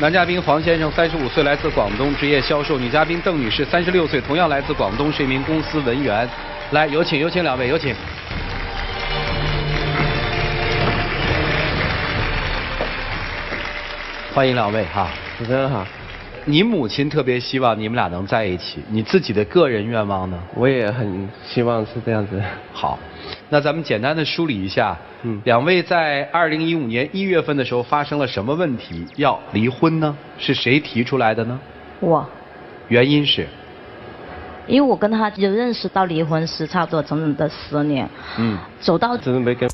男嘉宾黄先生35岁，来自广东，职业销售；女嘉宾邓女士36岁，同样来自广东，是一名公司文员。来，有请两位，有请。欢迎两位哈。主持人好。你母亲特别希望你们俩能在一起，你自己的个人愿望呢？我也很希望是这样子。好，那咱们简单的梳理一下，两位在2015年1月份的时候发生了什么问题要离婚呢？是谁提出来的呢？我。原因是？因为我跟他就认识到离婚是差不多整整的10年。走到。真的没跟。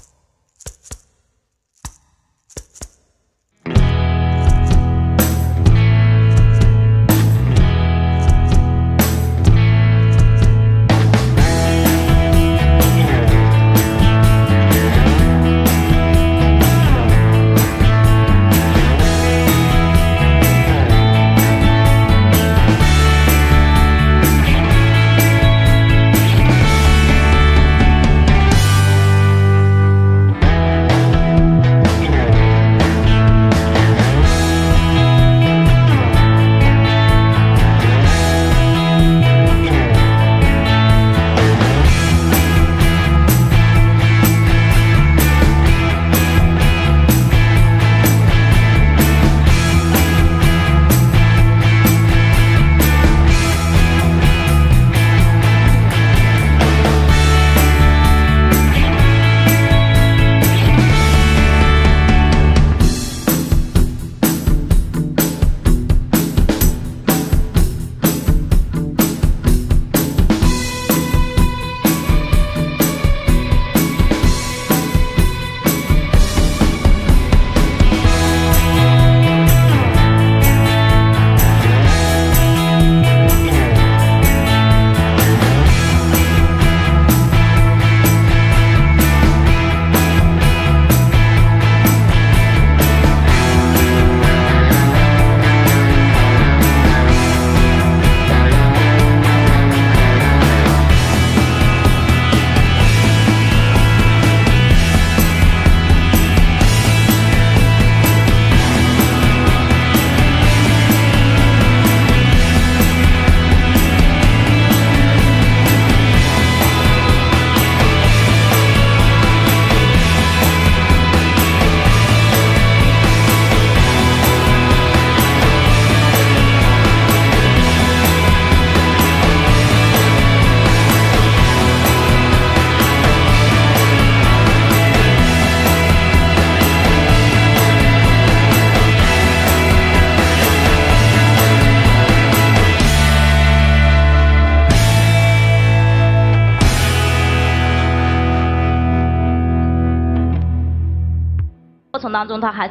过程当中，他还，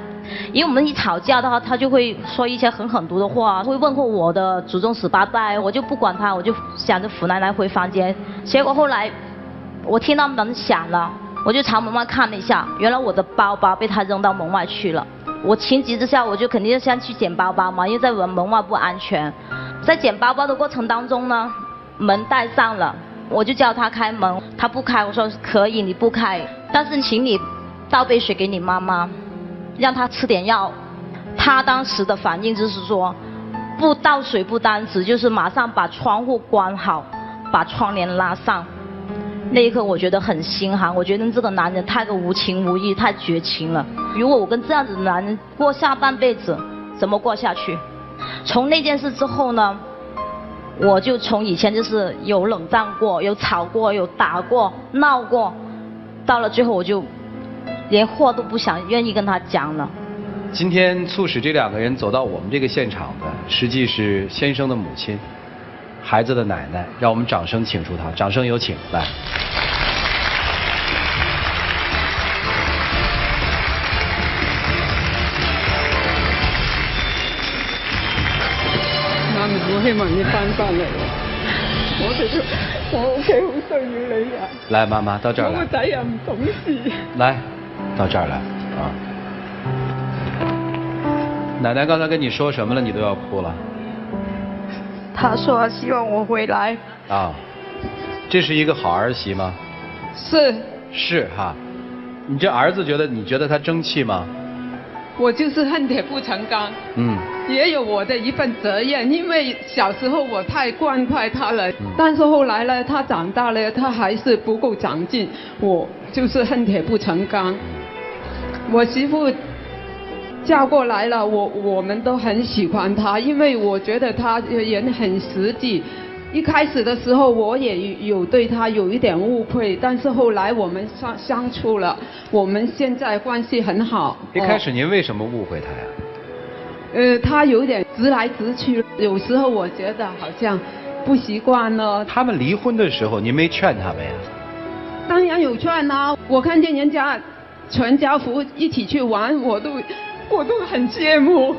因为我们一吵架的话，他就会说一些很狠毒的话，会问候我的祖宗十八代，我就不管他，我就想着扶奶奶回房间。结果后来，我听到门响了，我就朝门外看了一下，原来我的包包被他扔到门外去了。我情急之下，我就肯定先去捡包包嘛，因为在门外不安全。在捡包包的过程当中呢，门带上了，我就叫他开门，他不开，我说可以，你不开，但是请你倒杯水给你妈妈，让她吃点药。她当时的反应就是说，不倒水不单止，就是马上把窗户关好，把窗帘拉上。那一刻我觉得很心寒，我觉得这个男人太过无情无义，太绝情了。如果我跟这样子的男人过下半辈子，怎么过下去？从那件事之后呢，我就从以前就是有冷战过，有吵过，有打过，闹过，到了最后我就连话都不想愿意跟他讲了。今天促使这两个人走到我们这个现场的，实际是先生的母亲，孩子的奶奶。让我们掌声请出她，掌声有请，来。媽咪，我希望你翻嚟，我屋企好需要你啊！來，媽媽到這兒來。我個仔又唔懂事。來，到這兒來啊！奶奶剛才跟你說什麼了？你都要哭了。他說希望我回來。啊，這是一個好兒媳嗎？是。是哈，你這兒子你覺得他爭氣嗎？我就是恨铁不成钢。也有我的一份责任，因为小时候我太惯坏他了。但是后来呢，他长大了，他还是不够长进，我就是恨铁不成钢。我媳妇嫁过来了，我们都很喜欢她，因为我觉得她人很实际。一开始的时候我也有对她有一点误会，但是后来我们相处了，我们现在关系很好。一开始您为什么误会她呀？她有点直来直去，有时候我觉得好像不习惯了。他们离婚的时候，您没劝他们呀？当然有劝啊，我看见人家全家福一起去玩，我都很羡慕，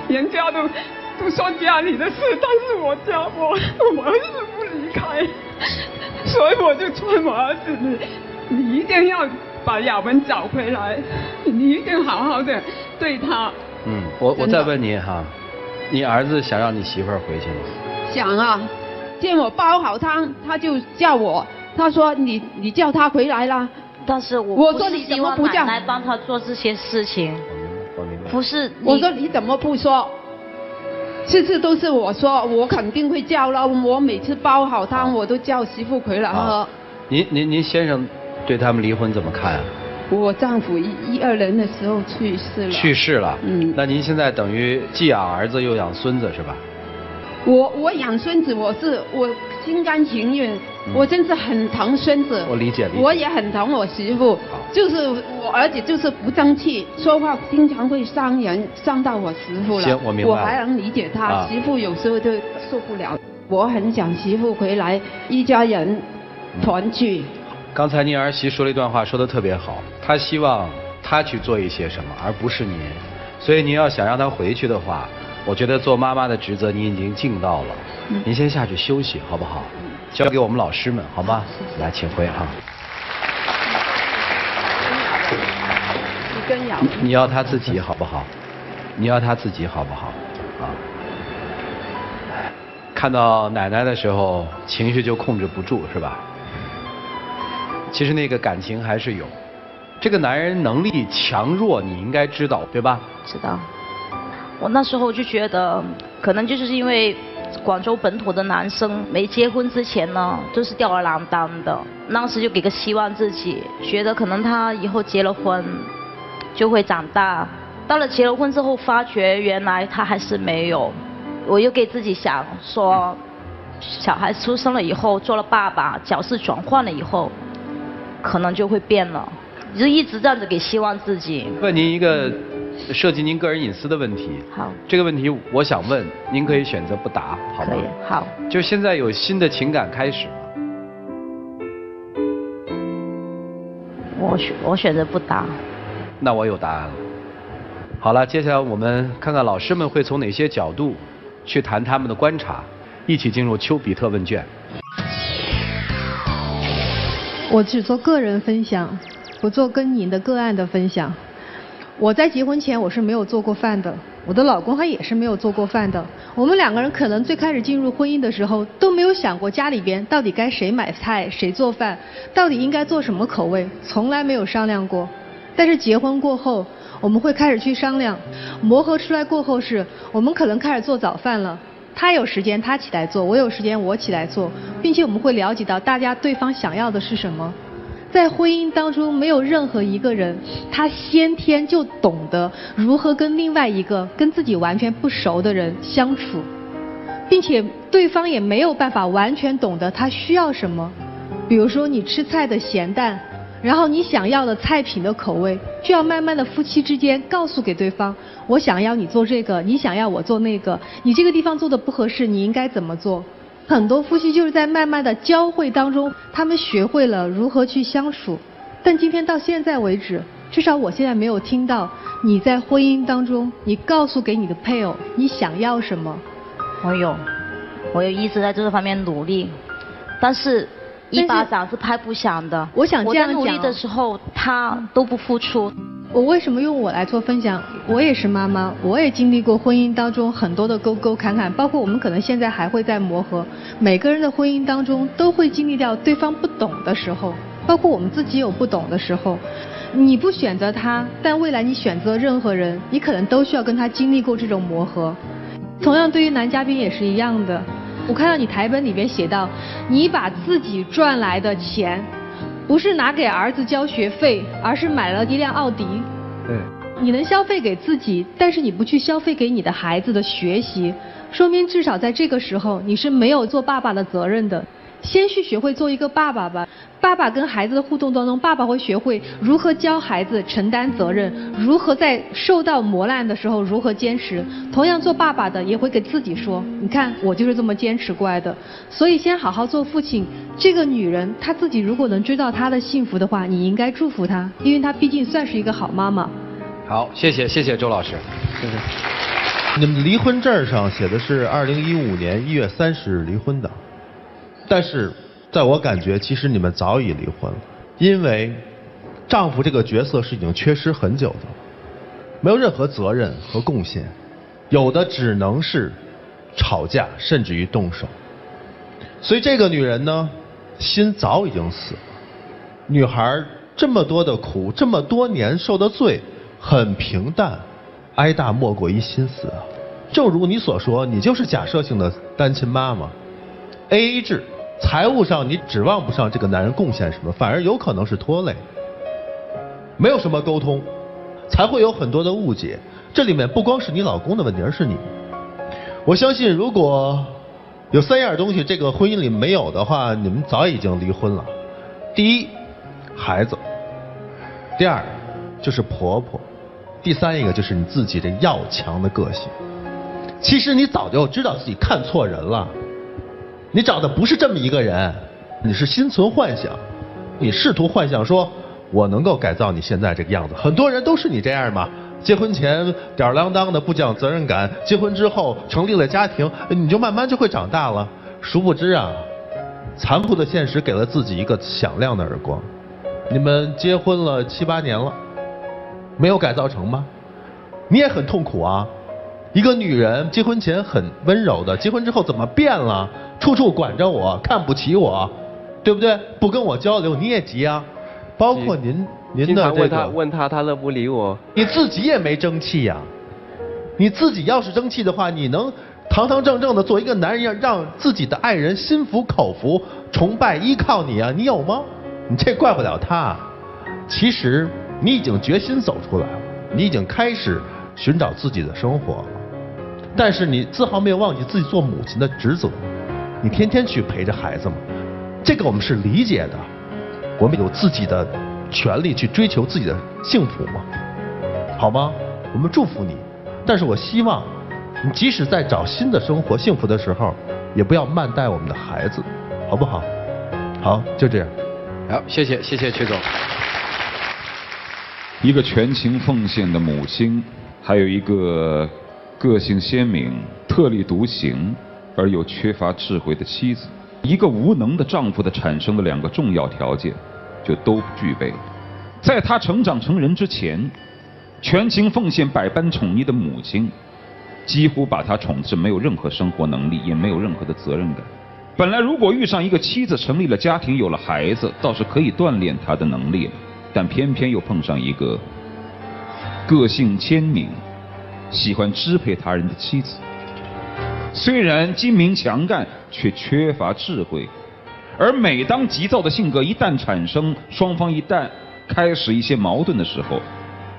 人家都说家里的事，但是我儿子不离开，所以我就劝我儿子，你一定要把雅文找回来，你一定好好的对他。我再问您哈，你儿子想让你媳妇儿回去吗？想啊，见我煲好汤，他就叫我，他说你叫他回来啦。但是我说你怎么不叫？奶奶帮他做这些事情。我明白。不是，我说你怎么不说？次次都是我说，我肯定会叫了。我每次煲好汤，我都叫媳妇回来喝。您先生对他们离婚怎么看啊？我丈夫12年的时候去世了。去世了。那您现在等于既养儿子又养孙子是吧？我养孙子，我心甘情愿，我真是很疼孙子。我理解。我也很疼我媳妇，就是我儿子就是不争气，说话经常会伤人，伤到我媳妇了。行，我明白。我还能理解他，媳妇有时候就受不了。我很想媳妇回来，一家人团聚。刚才您儿媳说了一段话，说得特别好，她希望她去做一些什么，而不是您。所以您要想让她回去的话，我觉得做妈妈的职责您已经尽到了。您先下去休息好不好？交给我们老师们好吗？来，请回哈。你要他自己好不好？你要他自己好不好？啊！看到奶奶的时候，情绪就控制不住是吧？其实那个感情还是有。这个男人能力强弱你应该知道对吧？知道。我那时候就觉得，可能就是因为广州本土的男生没结婚之前呢，都是吊儿郎当的。当时就给个希望自己，觉得可能他以后结了婚就会长大。到了结了婚之后，发觉原来他还是没有。我又给自己想说，小孩出生了以后，做了爸爸，角色转换了以后，可能就会变了。就一直这样子给希望自己。问您一个涉及您个人隐私的问题。好。这个问题我想问，您可以选择不答，好吗？可以。好。就现在有新的情感开始吗？我选择不答。那我有答案了。好了，接下来我们看看老师们会从哪些角度去谈他们的观察，一起进入丘比特问卷。我只做个人分享，不做跟您的个案的分享。我在结婚前我是没有做过饭的，我的老公他也是没有做过饭的。我们两个人可能最开始进入婚姻的时候都没有想过家里边到底该谁买菜谁做饭，到底应该做什么口味，从来没有商量过。但是结婚过后我们会开始去商量，磨合出来过后是我们可能开始做早饭了，他有时间他起来做，我有时间我起来做，并且我们会了解到大家对方想要的是什么。在婚姻当中没有任何一个人他先天就懂得如何跟另外一个跟自己完全不熟的人相处，并且对方也没有办法完全懂得他需要什么。比如说你吃菜的咸淡，然后你想要的菜品的口味，就要慢慢的夫妻之间告诉给对方，我想要你做这个，你想要我做那个，你这个地方做的不合适，你应该怎么做。很多夫妻就是在慢慢的交汇当中，他们学会了如何去相处。但今天到现在为止，至少我现在没有听到你在婚姻当中你告诉给你的配偶你想要什么。我有一直在这方面努力，但是一巴掌是拍不响的。我想这样讲，我在努力的时候他都不付出。我为什么用我来做分享？我也是妈妈，我也经历过婚姻当中很多的沟沟坎坎，包括我们可能现在还会在磨合。每个人的婚姻当中都会经历掉对方不懂的时候，包括我们自己有不懂的时候。你不选择他，但未来你选择任何人，你可能都需要跟他经历过这种磨合。同样对于男嘉宾也是一样的。我看到你台本里边写到，你把自己赚来的钱，不是拿给儿子交学费，而是买了一辆奥迪。对。你能消费给自己，但是你不去消费给你的孩子的学习，说明至少在这个时候你是没有做爸爸的责任的。先去学会做一个爸爸吧。爸爸跟孩子的互动当中，爸爸会学会如何教孩子承担责任，如何在受到磨难的时候如何坚持。同样做爸爸的也会给自己说，你看我就是这么坚持过来的。所以先好好做父亲。这个女人她自己如果能追到她的幸福的话，你应该祝福她，因为她毕竟算是一个好妈妈。好，谢谢周老师。谢谢。你们离婚证上写的是2015年1月30日离婚的，但是在我感觉，其实你们早已离婚了，因为丈夫这个角色是已经缺失很久的了，没有任何责任和贡献，有的只能是吵架，甚至于动手。所以这个女人呢，心早已经死了。女孩这么多的苦，这么多年受的罪，很平淡，挨大莫过于心死啊。正如你所说，你就是假设性的单亲妈妈 ，AA 制，财务上你指望不上这个男人贡献什么，反而有可能是拖累。没有什么沟通，才会有很多的误解。这里面不光是你老公的问题，而是你。我相信，如果有3样东西这个婚姻里没有的话，你们早已经离婚了。第一，孩子；第二，就是婆婆；第三一个就是你自己这要强的个性。其实你早就知道自己看错人了，你找的不是这么一个人，你是心存幻想，你试图幻想说我能够改造你现在这个样子。很多人都是你这样嘛，结婚前吊儿郎当的不讲责任感，结婚之后成立了家庭，你就慢慢就会长大了。殊不知啊，残酷的现实给了自己一个响亮的耳光。你们结婚了7、8年了，没有改造成吗？你也很痛苦啊。一个女人结婚前很温柔的，结婚之后怎么变了？处处管着我，看不起我，对不对？不跟我交流，你也急啊。包括您的这个，问他都不理我。你自己也没争气呀。你自己要是争气的话，你能堂堂正正的做一个男人，让自己的爱人心服口服、崇拜、依靠你啊？你有吗？你这怪不了他。其实你已经决心走出来了，你已经开始寻找自己的生活了。但是你丝毫没有忘记自己做母亲的职责，你天天去陪着孩子嘛，这个我们是理解的，我们有自己的权利去追求自己的幸福嘛，好吗？我们祝福你，但是我希望你即使在找新的生活幸福的时候，也不要慢待我们的孩子，好不好？好，就这样。好，谢谢曲总。一个全情奉献的母亲，还有一个个性鲜明、特立独行而又缺乏智慧的妻子，一个无能的丈夫的产生的2个重要条件就都具备了。在他成长成人之前，全情奉献、百般宠溺的母亲几乎把他宠至没有任何生活能力，也没有任何的责任感。本来如果遇上一个妻子，成立了家庭，有了孩子，倒是可以锻炼他的能力了，但偏偏又碰上一个个性鲜明、喜欢支配他人的妻子。虽然精明强干，却缺乏智慧。而每当急躁的性格一旦产生，双方一旦开始一些矛盾的时候，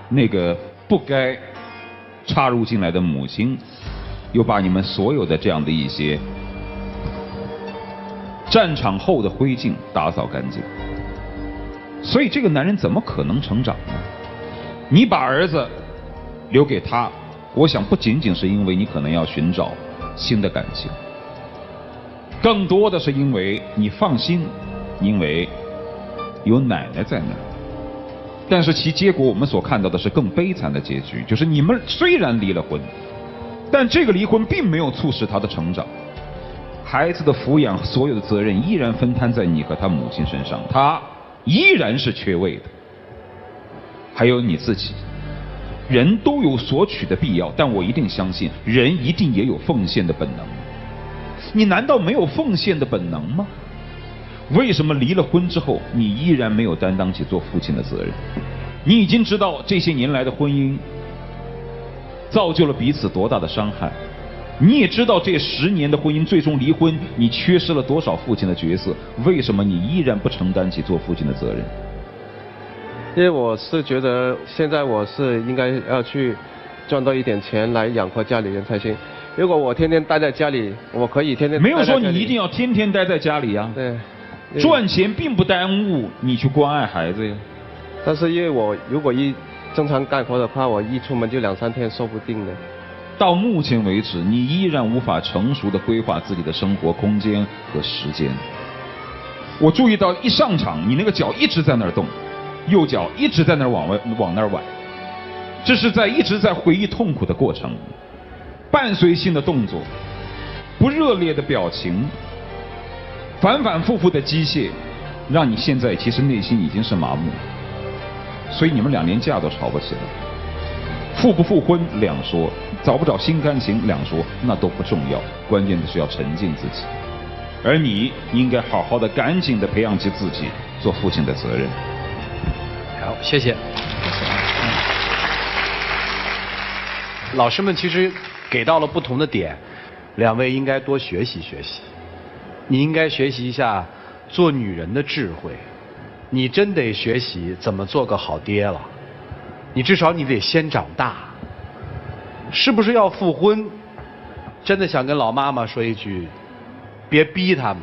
那个不该插入进来的母亲，又把你们所有的这样的一些战场后的灰烬打扫干净。所以这个男人怎么可能成长呢？你把儿子留给他，我想不仅仅是因为你可能要寻找新的感情，更多的是因为你放心，因为有奶奶在那儿。但是其结果我们所看到的是更悲惨的结局，就是你们虽然离了婚，但这个离婚并没有促使他的成长。孩子的抚养，所有的责任依然分摊在你和他母亲身上，他依然是缺位的。还有你自己，人都有索取的必要，但我一定相信，人一定也有奉献的本能。你难道没有奉献的本能吗？为什么离了婚之后，你依然没有担当起做父亲的责任？你已经知道这些年来的婚姻造就了彼此多大的伤害，你也知道这10年的婚姻最终离婚，你缺失了多少父亲的角色？为什么你依然不承担起做父亲的责任？因为我是觉得现在我是应该要去赚到一点钱来养活家里人才行。如果我天天待在家里，我可以天天没有说你一定要天天待在家里呀。对，赚钱并不耽误你去关爱孩子呀。但是因为我如果正常干活的话，我一出门就2、3天说不定的。到目前为止，你依然无法成熟地规划自己的生活空间和时间。我注意到一上场，你那个脚一直在那儿动，右脚一直在那儿往那儿崴，这是一直在回忆痛苦的过程，伴随性的动作，不热烈的表情，反反复复的机械，让你现在其实内心已经是麻木。所以你们2年架都吵不起来，复不复婚两说，找不找新感情两说，那都不重要，关键的是要沉浸自己。而你应该好好的、赶紧的培养起自己做父亲的责任。好，谢谢。老师们其实给到了不同的点，2位应该多学习学习。你应该学习一下做女人的智慧，你真得学习怎么做个好爹了。你至少你得先长大。是不是要复婚？真的想跟老妈妈说一句，别逼他们，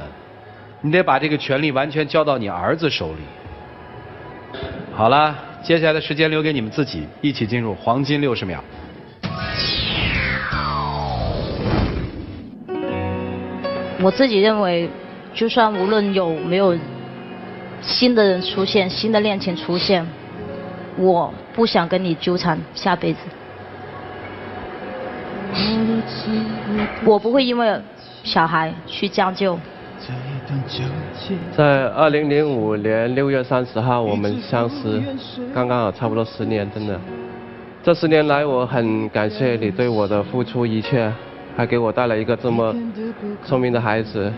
你得把这个权利完全交到你儿子手里。好了，接下来的时间留给你们自己，一起进入黄金60秒。我自己认为，就算无论有没有新的人出现，新的恋情出现，我不想跟你纠缠下辈子。我不会因为小孩去将就。在2005年6月30号我们相识，刚刚好差不多10年，真的。这10年来，我很感谢你对我的付出一切，还给我带来一个这么聪明的孩子，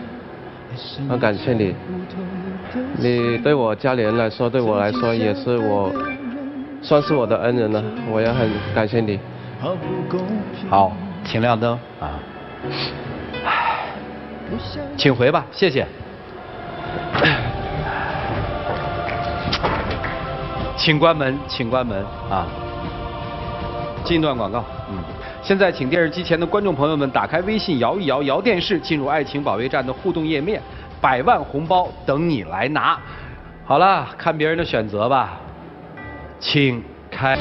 很感谢你。你对我家里人来说，对我来说也是算是我的恩人了，我也很感谢你。好，请亮灯啊！请回吧，谢谢。请关门，请关门啊！进一段广告。现在请电视机前的观众朋友们打开微信，摇一摇，摇电视，进入爱情保卫战的互动页面，100万红包等你来拿。好了，看别人的选择吧，请开。